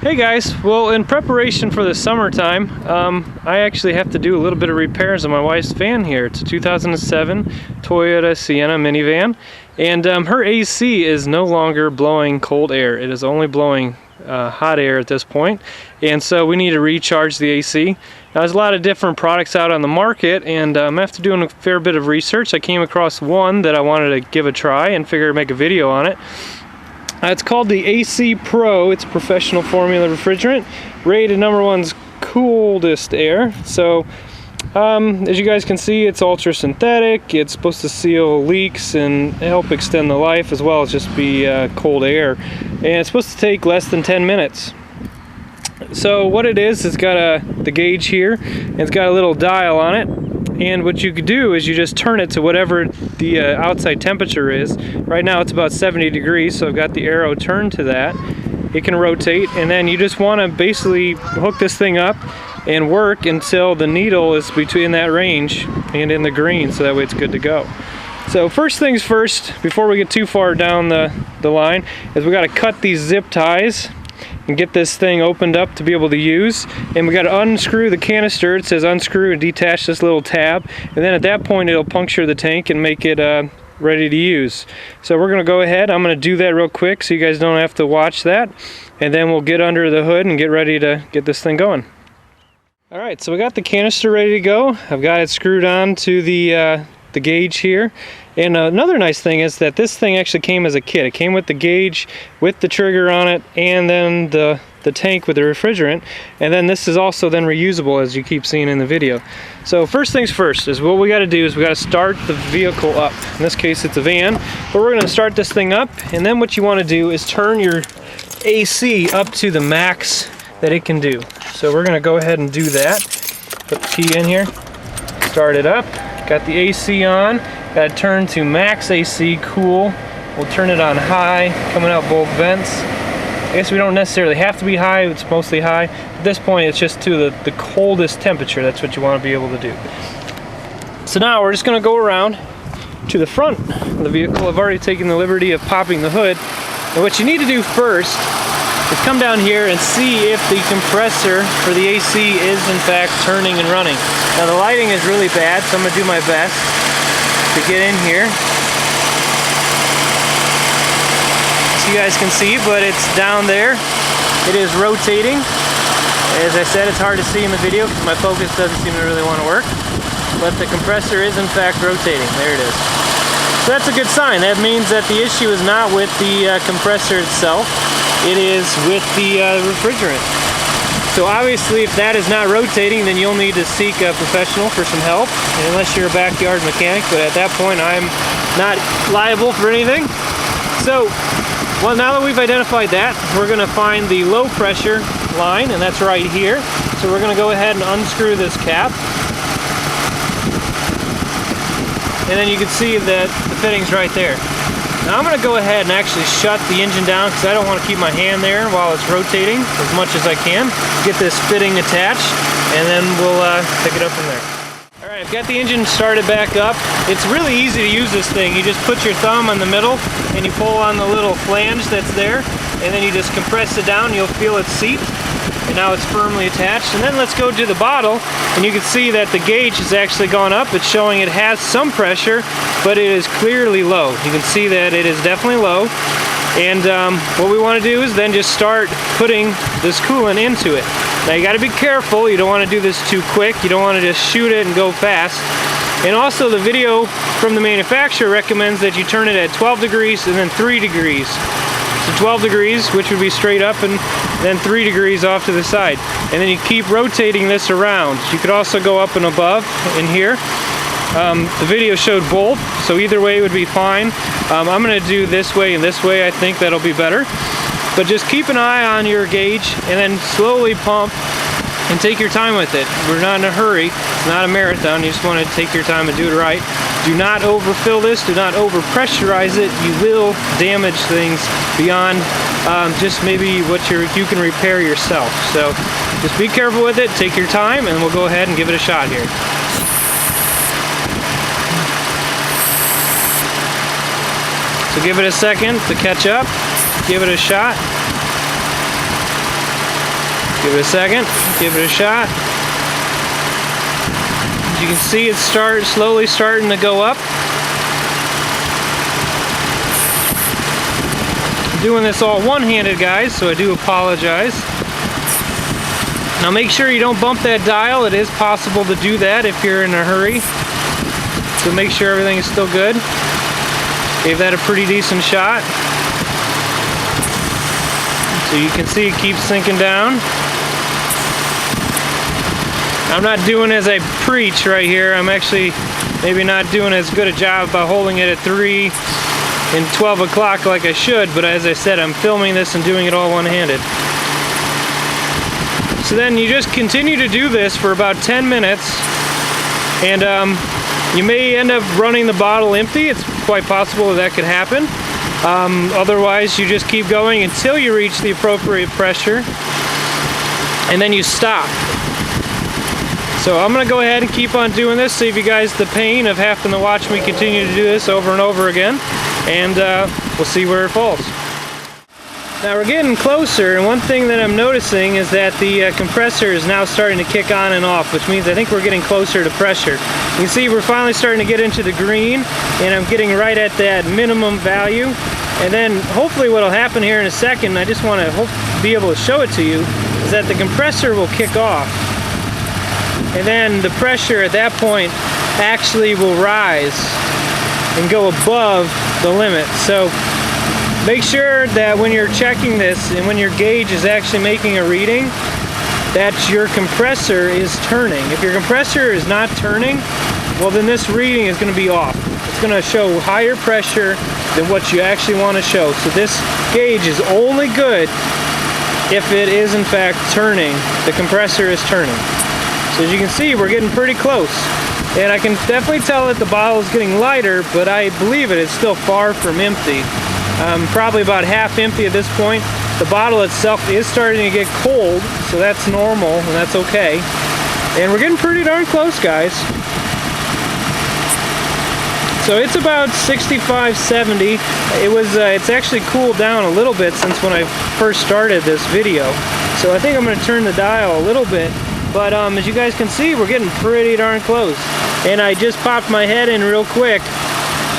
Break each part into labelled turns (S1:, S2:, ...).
S1: Hey guys, well, in preparation for the summertime, I actually have to do a little bit of repairs on my wife's van here. It's a 2007 Toyota Sienna minivan, and her AC is no longer blowing cold air. It is only blowing hot air at this point, and so we need to recharge the AC. Now, there's a lot of different products out on the market, and after doing a fair bit of research, I came across one that I wanted to give a try and figure make a video on it. It's called the AC Pro. It's a professional formula refrigerant, rated #1's coolest air. So as you guys can see, it's ultra synthetic. It's supposed to seal leaks and help extend the life, as well as just be cold air, and it's supposed to take less than 10 minutes. So what it is, it's got the gauge here, and it's got a little dial on it. And what you could do is you just turn it to whatever the outside temperature is. Right now it's about 70 degrees, so I've got the arrow turned to that. It can rotate, and then you just want to basically hook this thing up and work until the needle is between that range and in the green, so that way it's good to go. So first things first, before we get too far down the line, is we got to cut these zip ties and get this thing opened up to be able to use. And we got to unscrew the canister. It says unscrew and detach this little tab, and then at that point it'll puncture the tank and make it ready to use. So we're going to go ahead. I'm going to do that real quick so you guys don't have to watch that, and then we'll get under the hood and get ready to get this thing going. Alright, so we got the canister ready to go. I've got it screwed on to the gauge here. And another nice thing is that this thing actually came as a kit. It came with the gauge, with the trigger on it, and then the tank with the refrigerant. And then this is also then reusable, as you keep seeing in the video. So first things first is what we got to do is we got to start the vehicle up. In this case it's a van, but we're going to start this thing up, and then what you want to do is turn your AC up to the max that it can do. So we're going to go ahead and do that. Put the key in here, start it up, got the AC on. Got to turn to max AC cool. We'll turn it on high, coming out both vents. I guess we don't necessarily have to be high, it's mostly high. At this point it's just to the coldest temperature. That's what you want to be able to do. So now we're just going to go around to the front of the vehicle. I've already taken the liberty of popping the hood. And what you need to do first is come down here and see if the compressor for the AC is in fact turning and running. Now the lighting is really bad, so I'm going to do my best to get in here so you guys can see, but it's down there. It is rotating. As I said, it's hard to see in the video because my focus doesn't seem to really want to work, but the compressor is in fact rotating. There it is. So that's a good sign. That means that the issue is not with the compressor itself, it is with the refrigerant. So obviously if that is not rotating, then you'll need to seek a professional for some help, unless you're a backyard mechanic, but at that point I'm not liable for anything. So, well, now that we've identified that, we're going to find the low pressure line, and that's right here. So we're going to go ahead and unscrew this cap. And then you can see that the fitting's right there. Now I'm going to go ahead and actually shut the engine down because I don't want to keep my hand there while it's rotating as much as I can. Get this fitting attached, and then we'll pick it up from there. Alright, I've got the engine started back up. It's really easy to use this thing. You just put your thumb in the middle and you pull on the little flange that's there, and then you just compress it down. You'll feel it seat, and now it's firmly attached. And then let's go to the bottle, and you can see that the gauge has actually gone up. It's showing it has some pressure, but it is clearly low. You can see that it is definitely low. And what we want to do is then just start putting this coolant into it. Now you got to be careful. You don't want to do this too quick. You don't want to just shoot it and go fast. And also the video from the manufacturer recommends that you turn it at 12 degrees and then 3 degrees. So 12 degrees, which would be straight up, and then 3 degrees off to the side. And then you keep rotating this around. You could also go up and above in here. The video showed both, so either way would be fine. I'm going to do this way and this way. I think that'll be better. But just keep an eye on your gauge and then slowly pump and take your time with it. We're not in a hurry. It's not a marathon. You just want to take your time and do it right. Do not overfill this. Do not overpressurize it. You will damage things beyond just maybe what you can repair yourself. So just be careful with it. Take your time, and we'll go ahead and give it a shot here. So give it a second to catch up. Give it a shot. Give it a second, give it a shot. As you can see, it's slowly starting to go up. I'm doing this all one-handed, guys, so I do apologize. Now make sure you don't bump that dial. It is possible to do that if you're in a hurry. So make sure everything is still good. Gave that a pretty decent shot. So you can see it keeps sinking down. I'm not doing as I preach right here. I'm actually maybe not doing as good a job by holding it at 3 and 12 o'clock like I should, but as I said, I'm filming this and doing it all one-handed. So then you just continue to do this for about 10 minutes, and you may end up running the bottle empty. It's quite possible that could happen. Otherwise, you just keep going until you reach the appropriate pressure, and then you stop. So I'm going to go ahead and keep on doing this, save you guys the pain of having to watch me continue to do this over and over again, and we'll see where it falls. Now we're getting closer, and one thing that I'm noticing is that the compressor is now starting to kick on and off, which means I think we're getting closer to pressure. You can see we're finally starting to get into the green, and I'm getting right at that minimum value. And then hopefully what will happen here in a second, I just want to be able to show it to you, is that the compressor will kick off. And then the pressure at that point actually will rise and go above the limit. So make sure that when you're checking this and when your gauge is actually making a reading, that your compressor is turning. If your compressor is not turning, well then this reading is going to be off. It's going to show higher pressure than what you actually want to show. So this gauge is only good if it is in fact turning. The compressor is turning. So as you can see, we're getting pretty close. And I can definitely tell that the bottle is getting lighter, but I believe it is still far from empty. Probably about half empty at this point. The bottle itself is starting to get cold, so that's normal and that's okay. And we're getting pretty darn close, guys. So it's about 65, 70. It's actually cooled down a little bit since when I first started this video. So I think I'm going to turn the dial a little bit. But as you guys can see, we're getting pretty darn close. And I just popped my head in real quick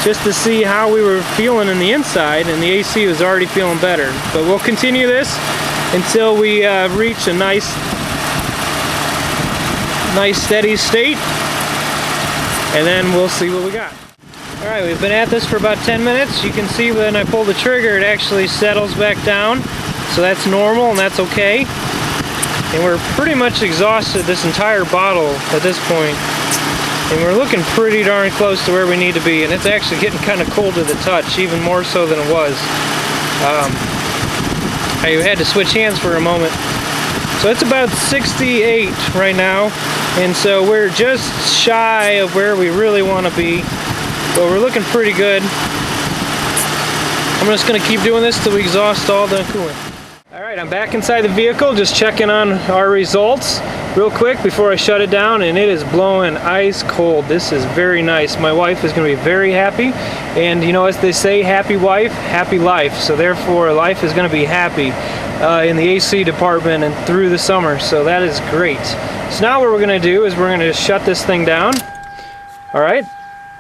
S1: just to see how we were feeling in the inside, and the AC was already feeling better. But we'll continue this until we reach a nice steady state, and then we'll see what we got. Alright, we've been at this for about 10 minutes. You can see when I pull the trigger, it actually settles back down. So that's normal and that's okay. And we're pretty much exhausted this entire bottle at this point. And we're looking pretty darn close to where we need to be. And it's actually getting kind of cold to the touch, even more so than it was. I had to switch hands for a moment. So it's about 68 right now. And so we're just shy of where we really want to be. But we're looking pretty good. I'm just going to keep doing this till we exhaust all the coolant. Alright, I'm back inside the vehicle, just checking on our results real quick before I shut it down, and it is blowing ice cold. This is very nice. My wife is going to be very happy, and you know, as they say, happy wife, happy life. So therefore, life is going to be happy in the AC department and through the summer, so that is great. So now what we're going to do is we're going to shut this thing down. Alright,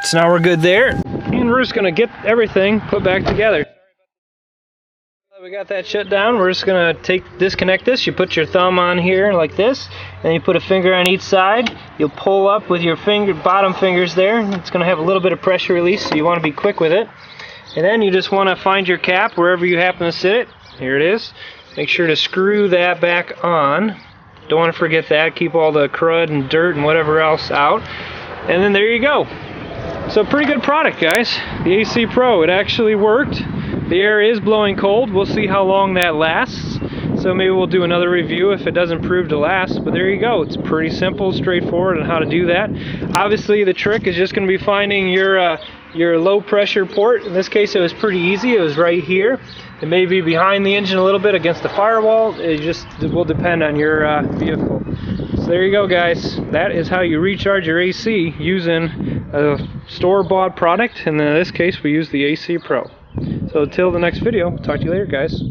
S1: so now we're good there, and we're just going to get everything put back together. We got that shut down. We're just going to disconnect this. You put your thumb on here like this, and you put a finger on each side. You'll pull up with your bottom fingers there. It's going to have a little bit of pressure release, so you want to be quick with it. And then you just want to find your cap wherever you happen to sit it. Here it is. Make sure to screw that back on. Don't want to forget that. Keep all the crud and dirt and whatever else out. And then there you go. So pretty good product, guys. The AC Pro, it actually worked. The air is blowing cold. We'll see how long that lasts. So maybe we'll do another review if it doesn't prove to last. But there you go. It's pretty simple, straightforward on how to do that. Obviously, the trick is just going to be finding your low pressure port. In this case, it was pretty easy. It was right here. It may be behind the engine a little bit against the firewall. It will depend on your vehicle. So there you go, guys. That is how you recharge your AC using a store-bought product. And in this case, we use the AC Pro. So until the next video, talk to you later, guys.